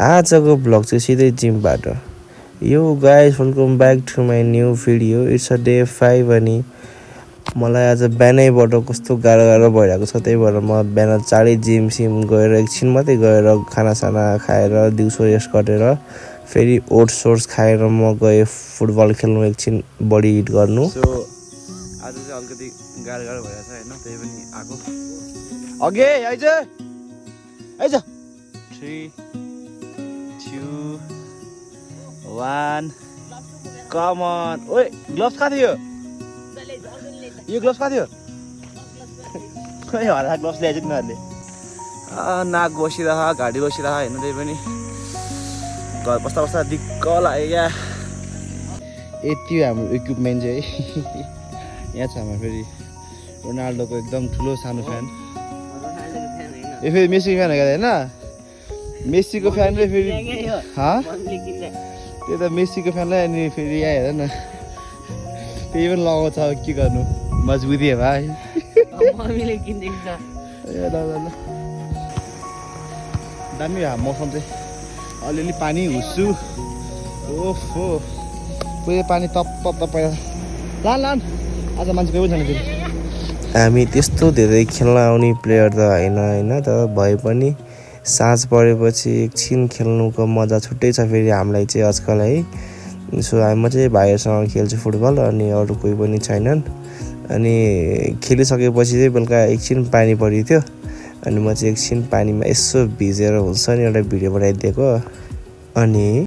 आजको ब्लग चाहिँ सिधै जिमबाट। Yo guys welcome back to my new video. It's a day 5 अनि मलाई आज बिहानैबाट कस्तो गाह्रो भइरहेको छ। त्यही भएर म बिहान चाँडै जिम गएर एकछिन मात्रै गएर खानासाना खाएर दिउँसो रेस्ट गरेर फेरि ओट्स खाएर म गएँ फुटबल खेल्नु, एकछिन बडी हिट गर्नु। सो आज चाहिँ अलिकति गाह्रो भइरहेछ होइन, त्यही पनि आएको अघि आइज 3 2 1 कम अन। ओए ग्लोभ्स कहाँ थियो? यो ग्लोभ्स कहाँ थियो? खोइ होला ग्लोभ्स ल्याएछ तिनीहरूले। नाक बसिरह घाँटी बसिरह होइन, त्यही पनि घर बस्दा दिक्क लाग्यो क्या। यति हो हाम्रो इक्विपमेन्ट चाहिँ। यहाँ छ हाम्रो फेरि रोनाल्डोको एकदम ठुलो सानो फ्यान। यो फेरि मेसीको फ्यान हो होइन, मेसीको फ्यान र फेरि त्यो त मेसीको फ्यानलाई अनि फेरि यहाँ हेर न, त्यही पनि लगाउँछ के गर्नु, मजबुती है भाइ। दामी हो मौसम चाहिँ, अलिअलि पानी हुस्सु। ओहो पुरै पानी तप्प पहिला लान आज मान्छे कोही पनि छैन फेरि। हामी त्यस्तो धेरै खेल्न आउने प्लेयर त होइन तर भए पनि साँझ परेपछि एकछिन खेल्नुको मजा छुट्टै छ फेरि हामीलाई चाहिँ आजकल है। सो म चाहिँ भाइहरूसँग खेल्छु फुटबल, अनि अरू कोही पनि छैनन्। अनि खेलिसकेपछि चाहिँ बेलुका एकछिन पानी परेको थियो, अनि म चाहिँ एकछिन पानीमा यसो भिजेर हुन्छ नि एउटा भिडियो बनाइदिएको। अनि